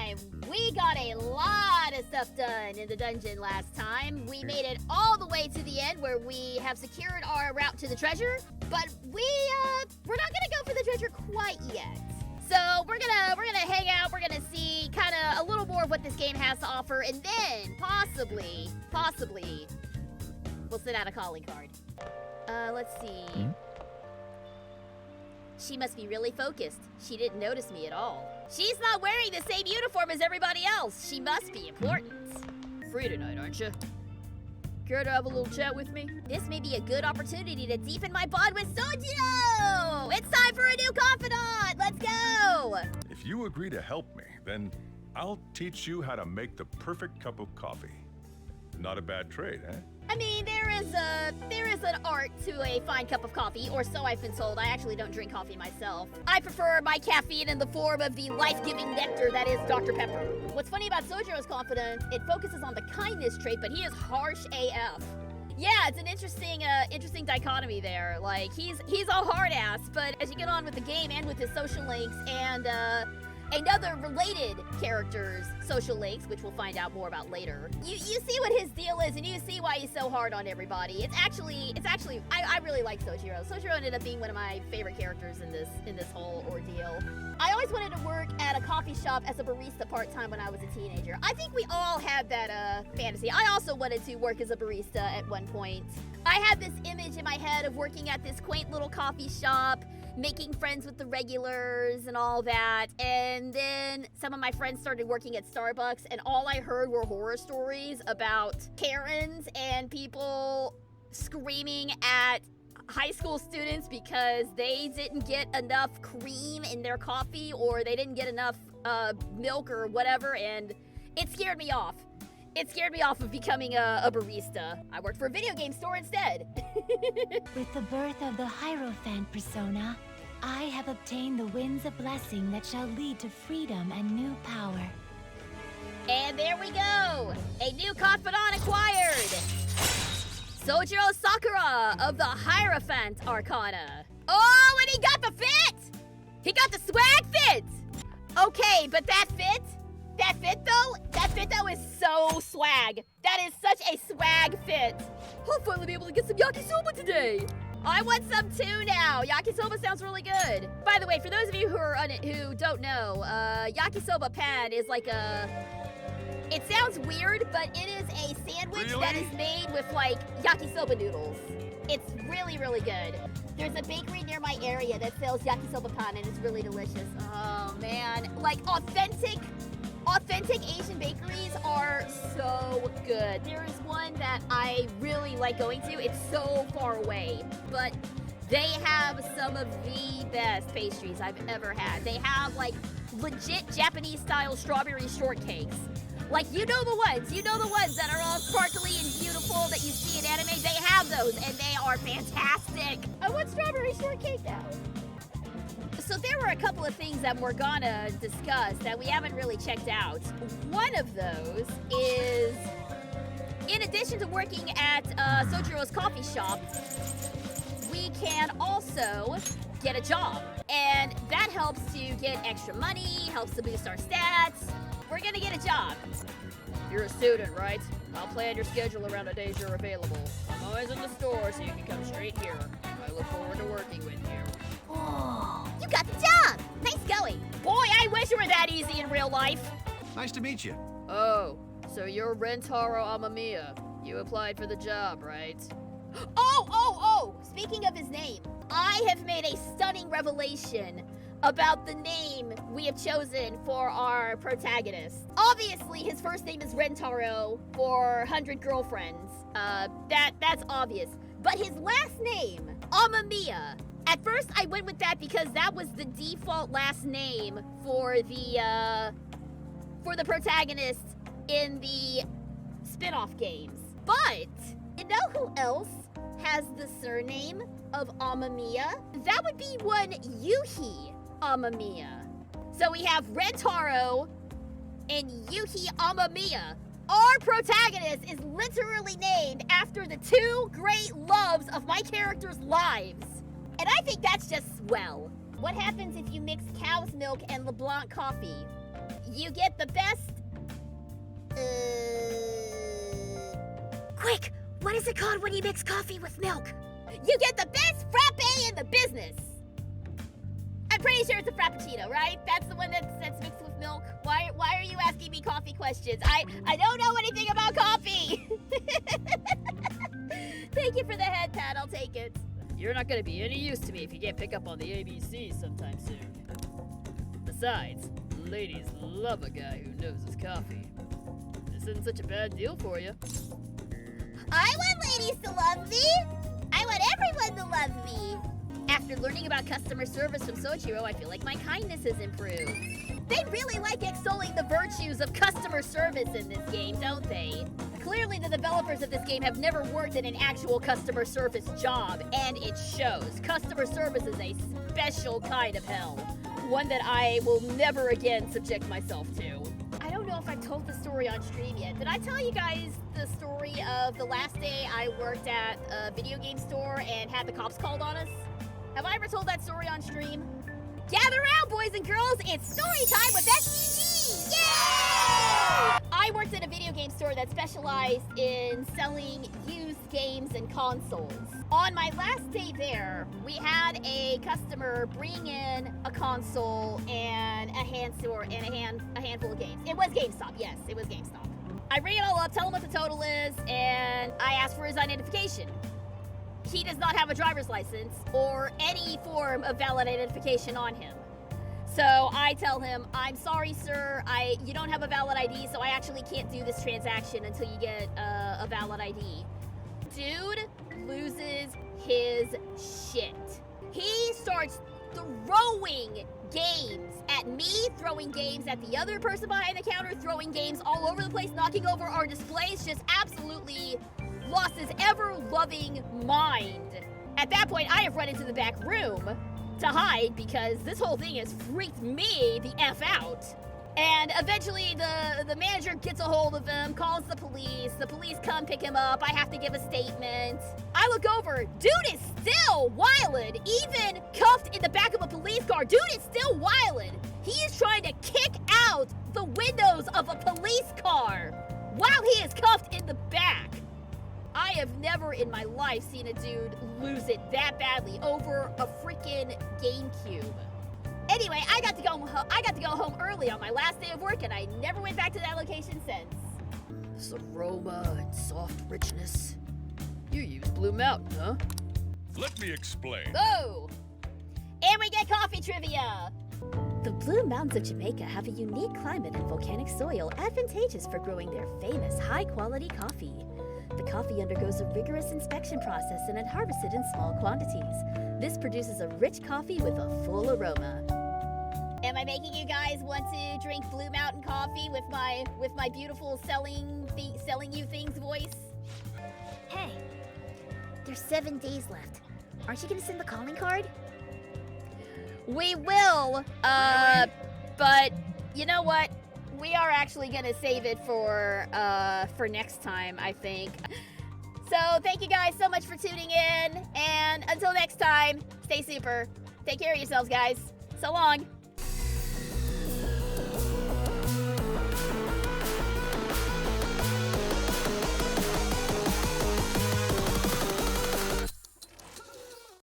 time. We got a lot of stuff done in the dungeon last time. We made it all the way to the end where we have secured our route to the treasure, but we're not gonna go for the treasure quite yet. So we're gonna hang out, we're gonna see kind of a little more of what this game has to offer, and then possibly, we'll send out a calling card. Let's see. She must be really focused. She didn't notice me at all. She's not wearing the same uniform as everybody else. She must be important. Free tonight, aren't you? Care to have a little chat with me? This may be a good opportunity to deepen my bond with Sojiro! It's time for a new confidant! Let's go! If you agree to help me, then I'll teach you how to make the perfect cup of coffee. Not a bad trade, eh? I mean, there is an art to a fine cup of coffee, or so I've been told. I actually don't drink coffee myself. I prefer my caffeine in the form of the life-giving nectar that is Dr. Pepper. What's funny about Sojiro's confidence, it focuses on the kindness trait, but he is harsh AF. Yeah, it's an interesting dichotomy there. Like, he's a hard ass, but as you get on with the game and with his social links and another related character's social links, which we'll find out more about later, you see what his deal is, and you see why he's so hard on everybody. It's actually I really like Sojiro. Sojiro ended up being one of my favorite characters in this whole ordeal. I always wanted to work at a coffee shop as a barista part-time when I was a teenager. I think we all had that fantasy. I also wanted to work as a barista at one point. I had this image in my head of working at this quaint little coffee shop, making friends with the regulars and all that, and then some of my friends started working at Starbucks, and all I heard were horror stories about Karens and people screaming at high school students because they didn't get enough cream in their coffee or they didn't get enough milk or whatever, and it scared me off. It scared me off of becoming a barista. I worked for a video game store instead. With the birth of the Hierophant persona, I have obtained the winds of blessing that shall lead to freedom and new power. And there we go! A new confidant acquired! Sojiro Sakura of the Hierophant Arcana. Oh, and he got the fit! He got the swag fit! Okay, but that fit though is so swag. That is such a swag fit. I'll finally be able to get some yakisoba today. I want some too now. Yakisoba sounds really good. By the way, for those of you who don't know, yakisoba pan is like a... It sounds weird, but it is a sandwich that is made with like yakisoba noodles. It's really, really good. There's a bakery near my area that sells yakisoba pan and it's really delicious. Oh man, like authentic Asian bakeries are so good. There is one that I really like going to. It's so far away, but they have some of the best pastries I've ever had. They have like legit Japanese style strawberry shortcakes. Like, you know the ones that are all sparkly and beautiful that you see in anime. They have those and they are fantastic. I want strawberry shortcake now. So there were a couple of things that we're gonna discuss that we haven't really checked out. One of those is, in addition to working at Sojiro's coffee shop, we can also get a job. And that helps to get extra money, helps to boost our stats. We're gonna get a job. You're a student, right? I'll plan your schedule around the days you're available. I'm always in the store, so you can come straight here. I look forward to working with you. Oh. You got the job! Nice going. Boy, I wish it were that easy in real life. Nice to meet you. Oh, so you're Rentaro Amamiya. You applied for the job, right? Oh! Speaking of his name, I have made a stunning revelation about the name we have chosen for our protagonist. Obviously, his first name is Rentaro for 100 Girlfriends. That's obvious. But his last name, Amamiya. At first, I went with that because that was the default last name for the protagonist in the spin-off games. But you know who else has the surname of Amamiya? That would be one Yuhi Amamiya. So we have Rentaro and Yuhi Amamiya. Our protagonist is literally named after the two great loves of my characters' lives. And I think that's just swell. What happens if you mix cow's milk and LeBlanc coffee? you get the best... Quick! What is it called when you mix coffee with milk? You get the best frappe in the business! I'm pretty sure it's a frappuccino, right? That's the one that's mixed with milk. Why are you asking me coffee questions? I don't know anything about coffee! Thank you for the head pat, I'll take it. You're not gonna be any use to me if you can't pick up on the ABCs sometime soon. Besides, ladies love a guy who knows his coffee. This isn't such a bad deal for you. I want ladies to love me! I want everyone to love me! After learning about customer service from Soichiro, I feel like my kindness has improved. They really like extolling the virtues of customer service in this game, don't they? Clearly, the developers of this game have never worked in an actual customer service job, and it shows. Customer service is a special kind of hell, one that I will never again subject myself to. I don't know if I've told the story on stream yet. Did I tell you guys the story of the last day I worked at a video game store and had the cops called on us? Have I ever told that story on stream? Gather around, boys and girls! It's story time with SGG! Yay! I worked at a video game store that specialized in selling used games and consoles. On my last day there, we had a customer bring in a console and a handful of games. It was GameStop, yes, it was GameStop. I ring it all up, tell him what the total is, and I ask for his identification. He does not have a driver's license or any form of valid identification on him. So I tell him, I'm sorry, sir, you don't have a valid ID, so I actually can't do this transaction until you get a valid ID. Dude loses his shit. He starts throwing games at me, throwing games at the other person behind the counter, throwing games all over the place, knocking over our displays, just absolutely lost his ever-loving mind. At that point, I have run into the back room to hide because this whole thing has freaked me the F out. And eventually the manager gets a hold of him, calls the police come pick him up, I have to give a statement. I look over, dude is still wildin', even cuffed in the back of a police car, dude is still wildin'. He is trying to kick out the windows of a police car while he is cuffed in the back. I have never in my life seen a dude lose it that badly over a freaking GameCube. Anyway, I got to go home early on my last day of work, and I never went back to that location since. This aroma and soft richness. You use Blue Mountain, huh? Let me explain. Oh! And we get coffee trivia! The Blue Mountains of Jamaica have a unique climate and volcanic soil advantageous for growing their famous high-quality coffee. The coffee undergoes a rigorous inspection process and is harvested in small quantities. This produces a rich coffee with a full aroma. Am I making you guys want to drink Blue Mountain coffee with my beautiful selling you things voice? Hey, there's 7 days left. Aren't you gonna send the calling card? We will, but you know what? We are actually gonna save it for next time, I think. So thank you guys so much for tuning in, and until next time, stay super. Take care of yourselves, guys. So long.